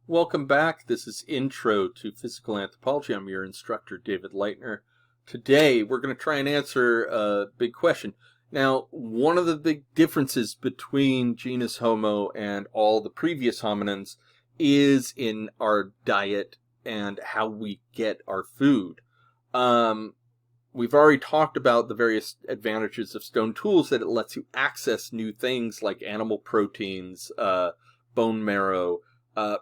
Welcome back. This is Intro to Physical Anthropology. I'm your instructor, David Leitner. Today, we're going to try and answer a big question. Now, one of the big differences between genus Homo and all the previous hominins is in our diet and how we get our food. We've already talked about the various advantages of stone tools, that it lets you access new things like animal proteins, bone marrow,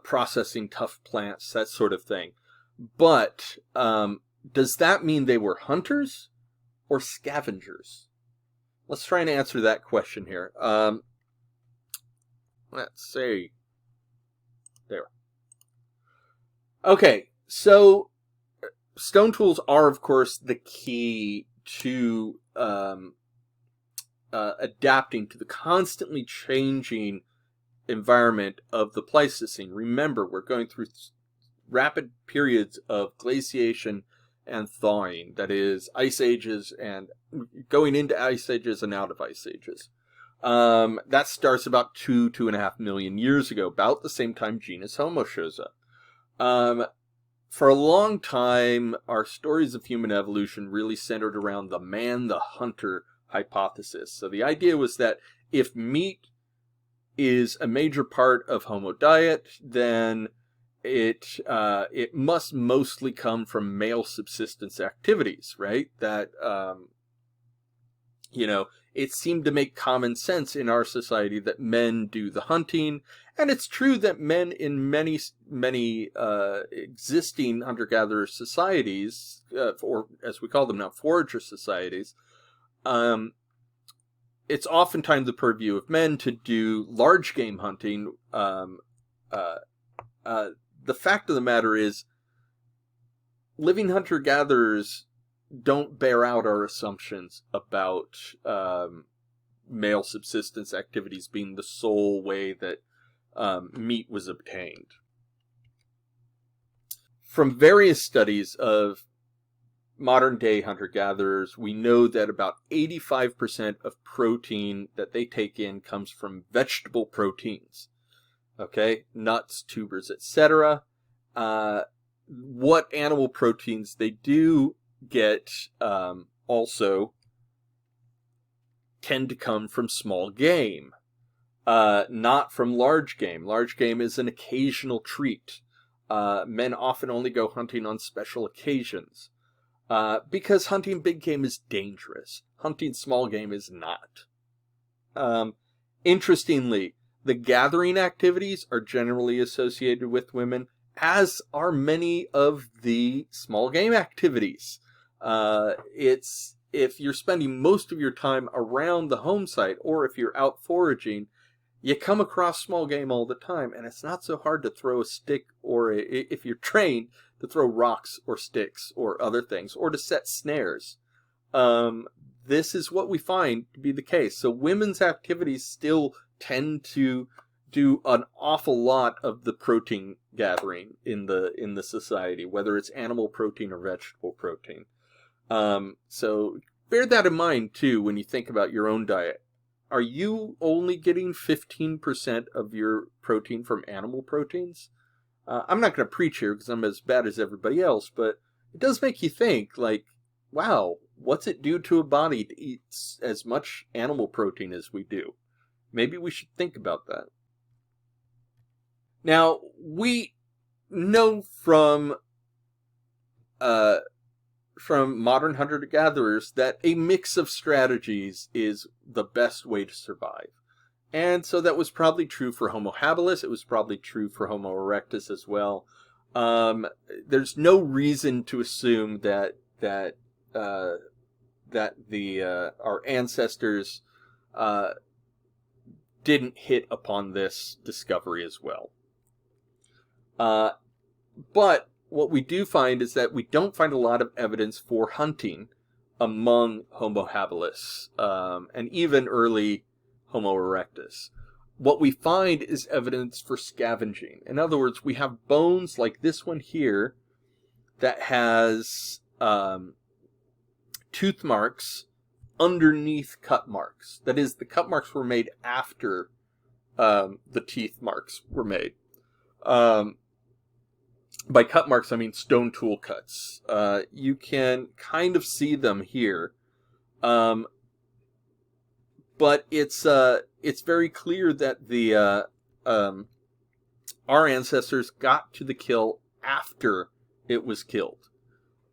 processing tough plants, that sort of thing. But does that mean they were hunters or scavengers? Let's try and answer that question here. Let's see. There. Okay, so stone tools are, of course, the key to adapting to the constantly changing environment of the Pleistocene. Remember, we're going through rapid periods of glaciation and thawing. That is, ice ages and going into ice ages and out of ice ages. That starts about 2.5 million years ago, about the same time genus Homo shows up. For a long time, our stories of human evolution really centered around the man-the-hunter hypothesis. So the idea was that if meat is a major part of Homo diet, then it must mostly come from male subsistence activities, right? That, it seemed to make common sense in our society that men do the hunting. And it's true that men in many existing hunter-gatherer societies, or as we call them now, forager societies, it's oftentimes the purview of men to do large game hunting. The fact of the matter is, living hunter-gatherers don't bear out our assumptions about male subsistence activities being the sole way that meat was obtained. From various studies of modern-day hunter-gatherers, we know that about 85% of protein that they take in comes from vegetable proteins. Okay, nuts, tubers, etc. What animal proteins they do get also tend to come from small game, not from large game. Large game is an occasional treat. Men often only go hunting on special occasions, because hunting big game is dangerous. Hunting small game is not. Interestingly, the gathering activities are generally associated with women, as are many of the small game activities. If you're spending most of your time around the home site, or if you're out foraging, you come across small game all the time, and it's not so hard to throw a stick, or if you're trained, to throw rocks or sticks or other things, or to set snares. This is what we find to be the case. So women's activities still tend to do an awful lot of the protein gathering in the society, whether it's animal protein or vegetable protein. So bear that in mind too when you think about your own diet. Are you only getting 15% of your protein from animal proteins? I'm not going to preach here because I'm as bad as everybody else, but it does make you think, like, wow, what's it do to a body to eat as much animal protein as we do? Maybe we should think about that. Now, we know from modern hunter-gatherers that a mix of strategies is the best way to survive. And so that was probably true for Homo habilis. It was probably true for Homo erectus as well. There's no reason to assume that our ancestors didn't hit upon this discovery as well. But what we do find is that we don't find a lot of evidence for hunting among Homo habilis, and even early Homo erectus. What we find is evidence for scavenging. In other words, we have bones like this one here that has tooth marks underneath cut marks. That is, the cut marks were made after the teeth marks were made. by cut marks, I mean stone tool cuts. You can kind of see them here. But it's very clear that the our ancestors got to the kill after it was killed,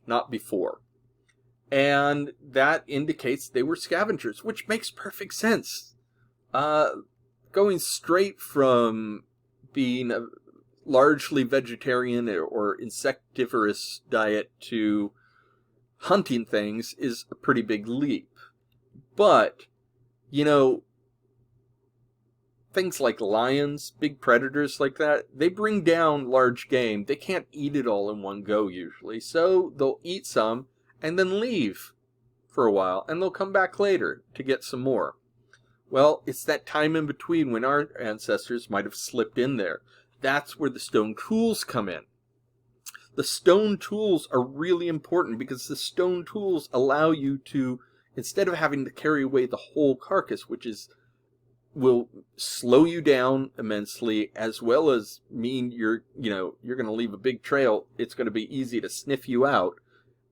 not before. And that indicates they were scavengers, which makes perfect sense. Going straight from being a largely vegetarian or insectivorous diet to hunting things is a pretty big leap. But, you know, things like lions, big predators like that, they bring down large game. They can't eat it all in one go usually. So they'll eat some and then leave for a while. And they'll come back later to get some more. Well, it's that time in between when our ancestors might have slipped in there. That's where the stone tools come in. The stone tools are really important because the stone tools allow you to, instead of having to carry away the whole carcass, which will slow you down immensely, as well as mean you're going to leave a big trail. It's going to be easy to sniff you out,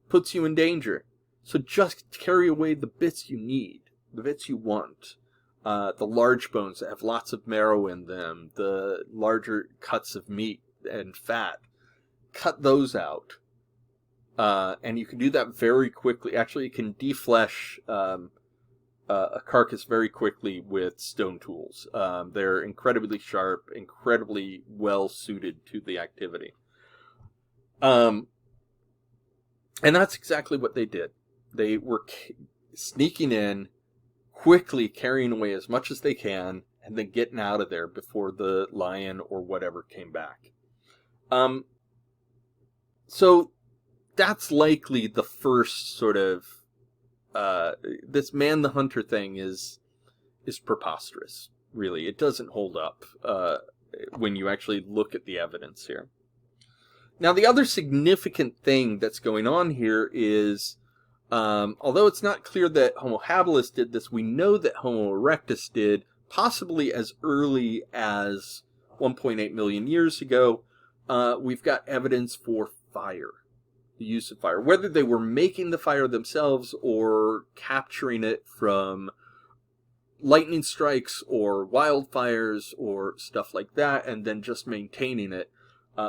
puts you in danger. So just carry away the bits you need, the bits you want. The large bones that have lots of marrow in them, the larger cuts of meat and fat, cut those out. And you can do that very quickly. Actually, you can deflesh a carcass very quickly with stone tools. They're incredibly sharp, incredibly well suited to the activity. And that's exactly what they did. They were sneaking in, quickly carrying away as much as they can, and then getting out of there before the lion or whatever came back. So that's likely the first sort of this man the hunter thing is preposterous. Really, it doesn't hold up when you actually look at the evidence here. Now, the other significant thing that's going on here is, although it's not clear that Homo habilis did this, we know that Homo erectus did, possibly as early as 1.8 million years ago. We've got evidence for fire, the use of fire. Whether they were making the fire themselves or capturing it from lightning strikes or wildfires or stuff like that, and then just maintaining it,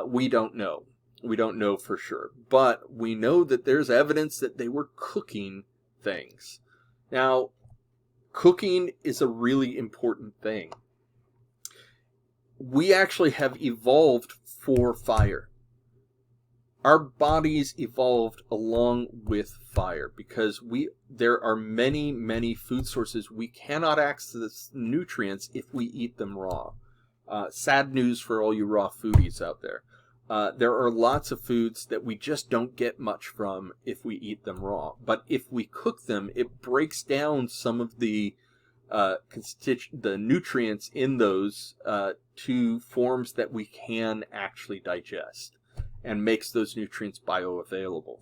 we don't know. We don't know for sure. But we know that there's evidence that they were cooking things. Now, cooking is a really important thing. We actually have evolved for fire. Our bodies evolved along with fire because there are many, many food sources we cannot access nutrients if we eat them raw. Sad news for all you raw foodies out there. There are lots of foods that we just don't get much from if we eat them raw. But if we cook them, it breaks down some of the nutrients in those to forms that we can actually digest, and makes those nutrients bioavailable.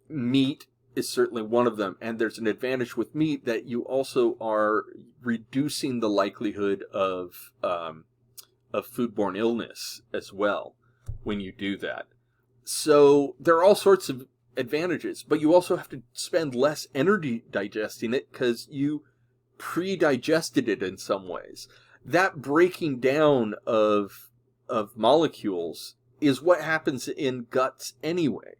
Meat is certainly one of them, and there's an advantage with meat that you also are reducing the likelihood of foodborne illness as well when you do that. So there are all sorts of advantages, but you also have to spend less energy digesting it because you pre-digested it in some ways. That breaking down of molecules is what happens in guts anyway.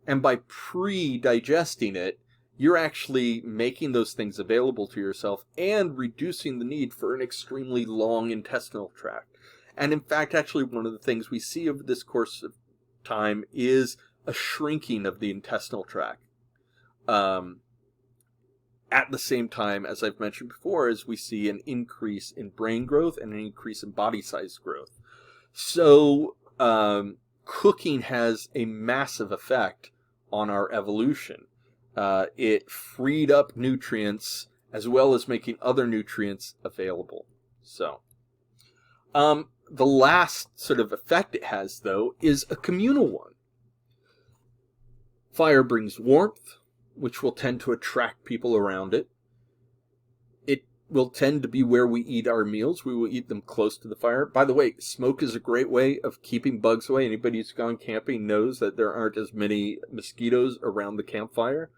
And by pre-digesting it, you're actually making those things available to yourself and reducing the need for an extremely long intestinal tract. And in fact, actually, one of the things we see over this course of time is a shrinking of the intestinal tract. At the same time, as I've mentioned before, as we see an increase in brain growth and an increase in body size growth. So, cooking has a massive effect on our evolution. It freed up nutrients as well as making other nutrients available. So, the last sort of effect it has, though, is a communal one. Fire brings warmth, which will tend to attract people around it. It will tend to be where we eat our meals. We will eat them close to the fire. By the way, smoke is a great way of keeping bugs away. Anybody who's gone camping knows that there aren't as many mosquitoes around the campfire.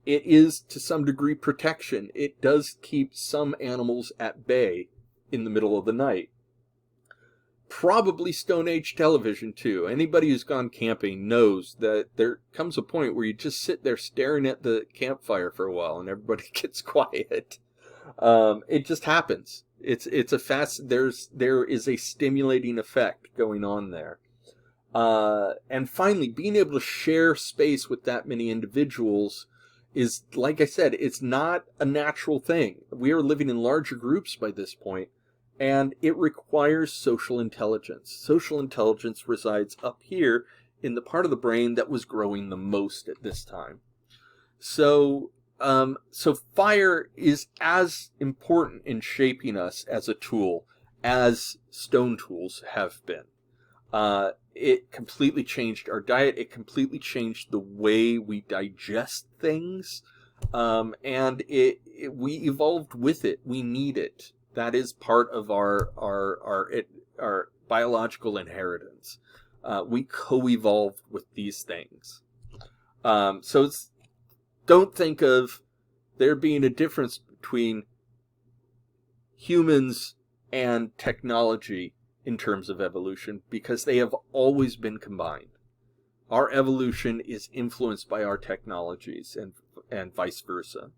It is, to some degree, protection. It does keep some animals at bay in the middle of the night. Probably Stone Age television, too. Anybody who's gone camping knows that there comes a point where you just sit there staring at the campfire for a while and everybody gets quiet. It just happens. There is a stimulating effect going on there. And finally, being able to share space with that many individuals is, like I said, it's not a natural thing. We are living in larger groups by this point, and it requires social intelligence. Social intelligence resides up here in the part of the brain that was growing the most at this time. So fire is as important in shaping us as a tool as stone tools have been. It completely changed our diet. It completely changed the way we digest things. And we evolved with it. We need it. That is part of our biological inheritance. We co-evolved with these things. Don't think of there being a difference between humans and technology in terms of evolution, because they have always been combined. Our evolution is influenced by our technologies and vice versa.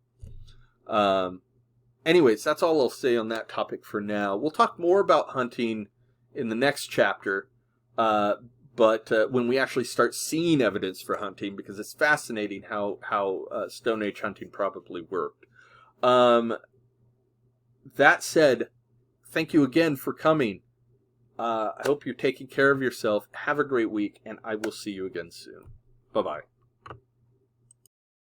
Anyways, that's all I'll say on that topic for now. We'll talk more about hunting in the next chapter, but when we actually start seeing evidence for hunting, because it's fascinating how Stone Age hunting probably worked. That said, thank you again for coming. I hope you're taking care of yourself. Have a great week, and I will see you again soon. Bye-bye.